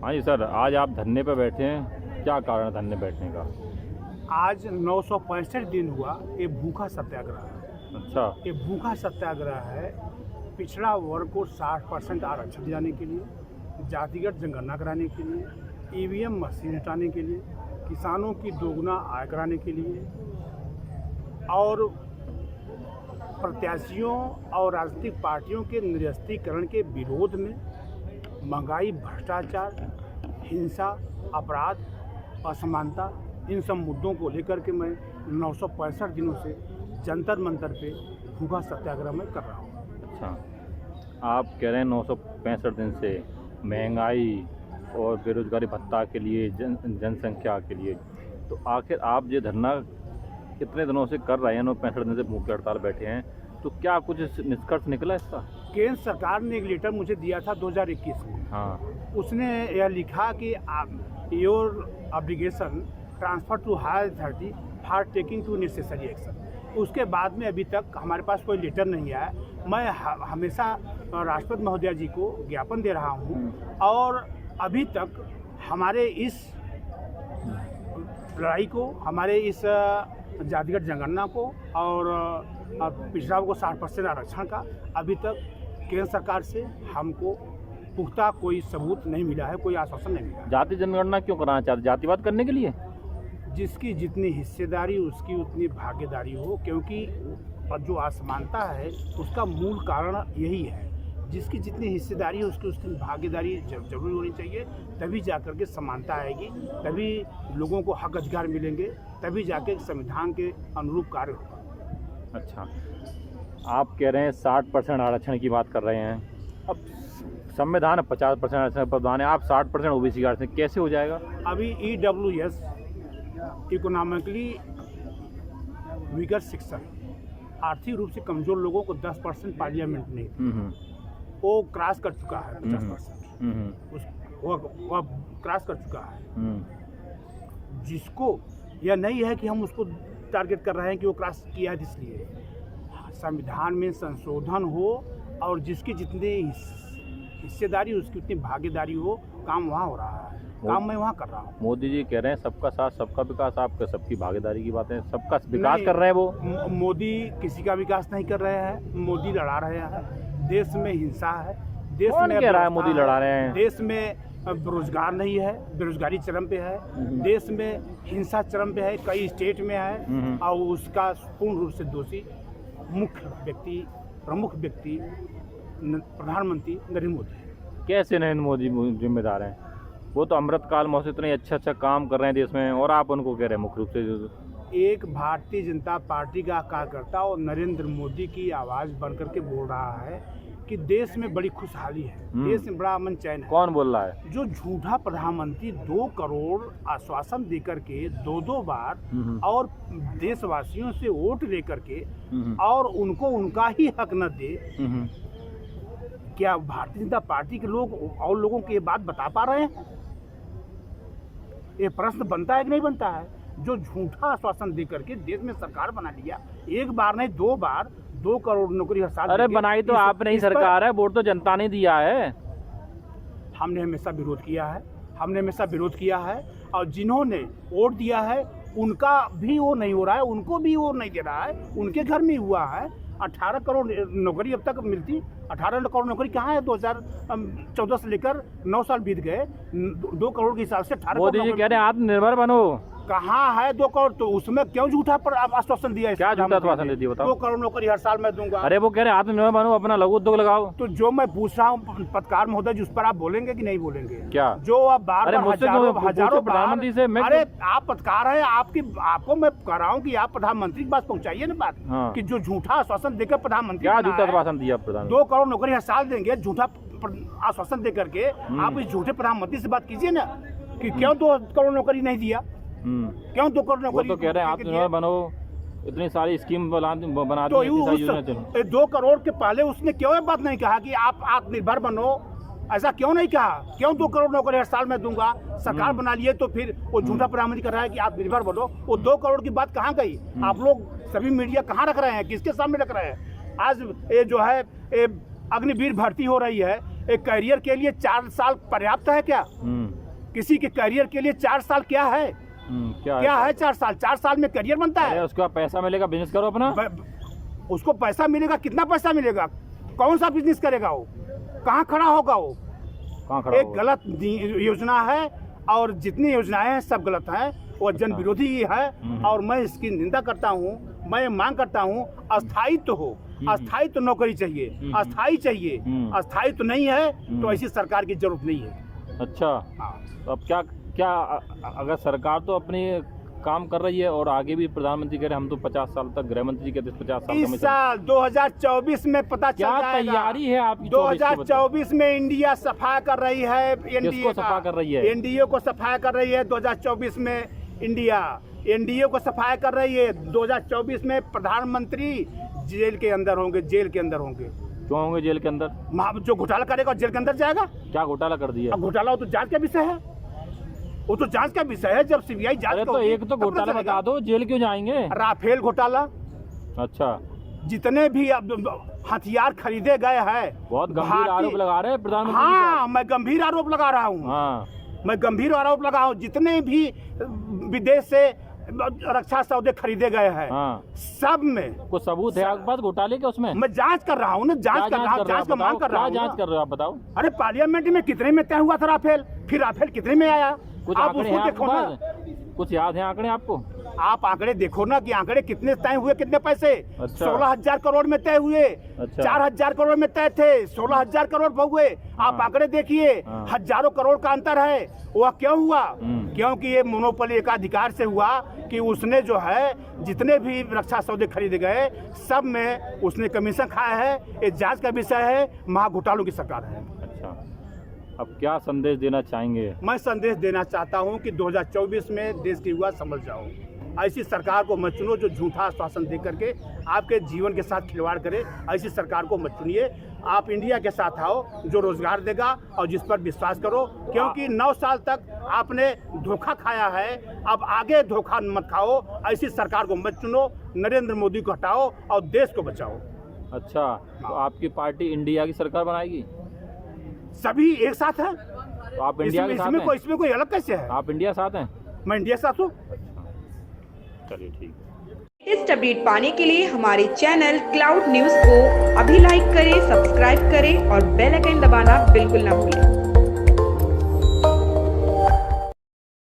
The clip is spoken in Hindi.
हाँ जी सर, आज आप धरने पे बैठे हैं, क्या कारण है धरने बैठने का? आज 965 दिन हुआ ये भूखा सत्याग्रह है। अच्छा। ये भूखा सत्याग्रह है पिछड़ा वर्ग को 60% आरक्षण दिलाने के लिए, जातिगत जनगणना कराने के लिए, ईवीएम मशीन हटाने के लिए, किसानों की दोगुना आय कराने के लिए और प्रत्याशियों और राजनीतिक पार्टियों के निरस्तीकरण के विरोध में महंगाई, भ्रष्टाचार, हिंसा, अपराध, असमानता, इन सब मुद्दों को लेकर के मैं 965 दिनों से जंतर मंतर पे भूखा सत्याग्रह में कर रहा हूँ। अच्छा, आप कह रहे हैं 965 दिन से महंगाई और बेरोजगारी भत्ता के लिए, जनसंख्या के लिए, तो आखिर आप ये धरना कितने दिनों से कर रहे हैं? 965 दिन से भूख हड़ताल बैठे हैं, तो क्या कुछ निष्कर्ष निकला इसका? केंद्र सरकार ने एक लेटर मुझे दिया था 2021 में। हाँ। उसने यह लिखा कि your obligation transfer to higher authority for taking to necessary action. उसके बाद में अभी तक हमारे पास कोई लेटर नहीं आया। मैं हमेशा राष्ट्रपति महोदया जी को ज्ञापन दे रहा हूँ और अभी तक हमारे इस लड़ाई को, हमारे इस जातिगत जनगणना को और पिछड़ा को 60% आरक्षण का अभी तक केंद्र सरकार से हमको पुख्ता कोई सबूत नहीं मिला है, कोई आश्वासन नहीं मिला। जाति जनगणना क्यों कराना चाहते? जातिवाद करने के लिए? जिसकी जितनी हिस्सेदारी उसकी उतनी भागीदारी हो, क्योंकि जो असमानता है उसका मूल कारण यही है। जिसकी जितनी हिस्सेदारी है उसकी उसकी भागीदारी जरूरी होनी चाहिए, तभी जाकर के समानता आएगी, तभी लोगों को हक अधिकार मिलेंगे, तभी जाके संविधान के अनुरूप कार्य होगा। अच्छा, आप कह रहे हैं 60% आरक्षण की बात कर रहे हैं। अब संविधान 50% आरक्षण प्रावधान है, आप 60% ओबीसी का आरक्षण कैसे हो जाएगा? अभी EWS इकोनॉमिकली वीकर सेक्शन, आर्थिक रूप से कमजोर लोगों को 10% पार्लियामेंट नहीं, वो क्रॉस कर चुका है 50%। वो क्रॉस कर चुका है, जिसको यह नहीं है कि हम उसको टारगेट कर रहे हैं कि वो क्रॉस किया है। इसलिए संविधान में संशोधन हो और जिसकी जितनी हिस्सेदारी उसकी उतनी भागीदारी हो, काम वहाँ हो रहा है, काम मैं वहाँ कर रहा हूँ। मोदी जी कह रहे हैं सबका साथ सबका विकास, आप सबकी भागीदारी की बातें, सबका विकास कर रहे हैं वो। मोदी किसी का विकास नहीं कर रहे हैं, मोदी लड़ा रहे हैं। देश में हिंसा है, देश में कह रहा है मोदी लड़ा रहे हैं? देश में रोजगार नहीं है, बेरोजगारी चरम पे है, देश में हिंसा चरम पे है, कई स्टेट में है और उसका पूर्ण रूप से दोषी प्रमुख व्यक्ति प्रधानमंत्री नरेंद्र मोदी है। कैसे नरेंद्र मोदी जिम्मेदार हैं? वो तो अमृतकाल महोत्सव इतने अच्छा काम कर रहे हैं देश में, और आप उनको कह रहे हैं मुख्य रूप से। एक भारतीय जनता पार्टी का कार्यकर्ता और नरेंद्र मोदी की आवाज़ बनकर के बोल रहा है कि देश में बड़ी खुशहाली है, देश में बड़ा अमन चैन है। कौन बोल रहा है? जो झूठा प्रधानमंत्री 2 करोड़ आश्वासन देकर के 2 बार और देशवासियों से वोट लेकर के और उनको उनका ही हक न दे, क्या भारतीय जनता पार्टी के लोग और लोगों को ये बात बता पा रहे हैं? ये प्रश्न बनता है कि नहीं बनता है? जो झूठा आश्वासन देकर के देश में सरकार बना लिया, एक बार नहीं 2 बार 2 करोड़ नौकरी हर साल। अरे बनाई तो आपने ही सरकार है, वोट तो जनता ने दिया है। हमने हमेशा विरोध किया है, हमने हमेशा विरोध किया है, और जिन्होंने वोट दिया है उनका भी वो नहीं हो रहा है, उनको भी वो नहीं दे रहा है, उनके घर में हुआ है। 18 करोड़ नौकरी अब तक मिलती, 18 करोड़ नौकरी कहाँ है? 2014 से लेकर 9 साल बीत गए, 2 करोड़ के हिसाब से 18 मोदी जी कह रहे हैं आत्मनिर्भर बनो। कहाँ है 2 करोड़? तो उसमें क्यों झूठा पर आश्वासन दिया? क्या झूठा आश्वासन देती है बताओ? 2 करोड़ नौकरी हर साल मैं दूंगा। अरे वो कह रहे हैं आत्मनिर्भर बनो, अपना लघु उद्योग लगाओ। तो जो मैं पूछ रहा हूँ पत्रकार महोदय जी, उस पर आप बोलेंगे कि नहीं बोलेंगे? क्या जो आप बार हजारों प्रधानमंत्री से मैं, अरे आप पत्रकार हैं, आपको मैं कह रहा हूँ कि आप प्रधानमंत्री के पास पहुँचाइए ना बात। हाँ। कि जो झूठा आश्वासन देकर प्रधानमंत्री, क्या झूठा आश्वासन दिया प्रधानमंत्री? 2 करोड़ नौकरी हर साल देंगे, झूठा आश्वासन दे करके आप इस झूठे प्रधानमंत्री से बात कीजिए ना कि क्यों 2 करोड़ नौकरी नहीं दिया, क्यों 2 करोड़ नौकरी? वो तो कह रहे हैं आत्मनिर्भर बनो, इतनी सारी स्कीम बनाते तो 2 करोड़ के पहले उसने क्यों ये बात नहीं कहा कि आप आत्मनिर्भर बनो? ऐसा क्यों नहीं कहा? क्यों 2 करोड़ नौकरी हर साल में दूंगा? सरकार बना लिए तो फिर वो झूठा प्रधानमंत्री कर रहा है कि आत्मनिर्भर बनो। वो 2 करोड़ की बात कहाँ गई? आप लोग सभी मीडिया कहाँ रख रहे हैं, किसके सामने रख रहे हैं? आज ये जो है अग्निवीर भर्ती हो रही है, एक करियर के लिए 4 साल पर्याप्त है क्या? किसी के करियर के लिए 4 साल क्या है? क्या है 4 साल? 4 साल में करियर बनता है? उसका पैसा मिलेगा, बिजनेस करो अपना। उसको पैसा मिलेगा, कितना पैसा मिलेगा? कौन सा बिजनेस करेगा वो? कहाँ खड़ा होगा वो? कहाँ खड़ा एक गलत योजना है और जितनी योजनाएं हैं सब गलत हैं, वो जन विरोधी ही है। और मैं इसकी निंदा करता हूँ। मैं मांग करता हूँ अस्थायित्व हो, अस्थायित्व नौकरी चाहिए, अस्थायी चाहिए। अस्थायित्व नहीं है तो ऐसी सरकार की जरूरत नहीं है। अच्छा, तो अब क्या अगर सरकार तो अपनी काम कर रही है और आगे भी प्रधानमंत्री कह रहे हम तो 50 साल तक, गृह मंत्री कहते 50 साल इस साल 2024 में पता चल जाएगा। क्या तैयारी है आपकी? 2024 में इंडिया सफा कर रही है। किसको सफा कर रही है? एनडीए को सफाया कर रही है। 2024 में इंडिया एनडीए को सफाया कर रही है। 2024 में प्रधानमंत्री जेल के अंदर होंगे, जेल के अंदर होंगे। क्यों होंगे जेल के अंदर? जो घोटाला करेगा जेल के अंदर जाएगा। क्या घोटाला कर दिया? घोटाला हो तो जांच का विषय है, वो तो जांच का विषय है। जब सीबीआई जांच तो एक तो घोटाला बता दो, जेल क्यों जाएंगे? राफेल घोटाला। अच्छा, जितने भी हथियार खरीदे गए हैं, बहुत गंभीर आरोप लगा रहे हैं प्रधानमंत्री। हाँ, मैं गंभीर आरोप लगा रहा हूँ। हाँ, मैं गंभीर आरोप लगा हूँ। जितने भी विदेश से रक्षा सौदे खरीदे गए हैं, हाँ, सब में कुछ सबूत है आपके पास घोटाले के? उसमें मैं जांच कर रहा हूँ ना, जांच कर रहा हूँ, जांच का मांग कर रहा हूँ। जांच कर रहे हो आप? बताओ। अरे पार्लियामेंट में कितने में तय हुआ था राफेल? फिर राफेल कितने में आया? कुछ आप आंकड़े उसको हैं देखो ना। कुछ याद है आंकड़े आपको? आप आंकड़े देखो ना कि आंकड़े कितने तय हुए, कितने पैसे। अच्छा। 16,000 करोड़ में तय हुए। अच्छा। 4,000 करोड़ में तय थे, 16,000 करोड़ हुए। आप आंकड़े देखिए, हजारों करोड़ का अंतर है। वह क्यों हुआ? क्योंकि ये मोनोपोली एकाधिकार से हुआ कि उसने जो है जितने भी रक्षा सौदे खरीदे गए सब में उसने कमीशन खाया है। ये जांच का विषय है, महाघोटालों की सरकार है। अच्छा, अब क्या संदेश देना चाहेंगे? मैं संदेश देना चाहता हूं कि 2024 में देश के युवा समझ जाओ। ऐसी सरकार को मत चुनो जो झूठा आश्वासन दे करके आपके जीवन के साथ खिलवाड़ करे। ऐसी सरकार को मत चुनिए। आप इंडिया के साथ आओ जो रोजगार देगा और जिस पर विश्वास करो। क्योंकि 9 साल तक आपने धोखा खाया है, अब आगे धोखा मत खाओ। ऐसी सरकार को मत चुनो। नरेंद्र मोदी को हटाओ और देश को बचाओ। अच्छा, तो आपकी पार्टी इंडिया की सरकार बनाएगी? सभी एक साथ हैं। तो आप इंडिया के साथ हैं? इसमें कोई अलग कैसे है? आप इंडिया साथ हैं? मैं इंडिया के साथ हूँ। चलिए ठीक है। लेटेस्ट अपडेट पाने के लिए हमारे चैनल क्लाउड न्यूज को अभी लाइक करें, सब्सक्राइब करें और बेल आइकन दबाना बिल्कुल ना भूलें।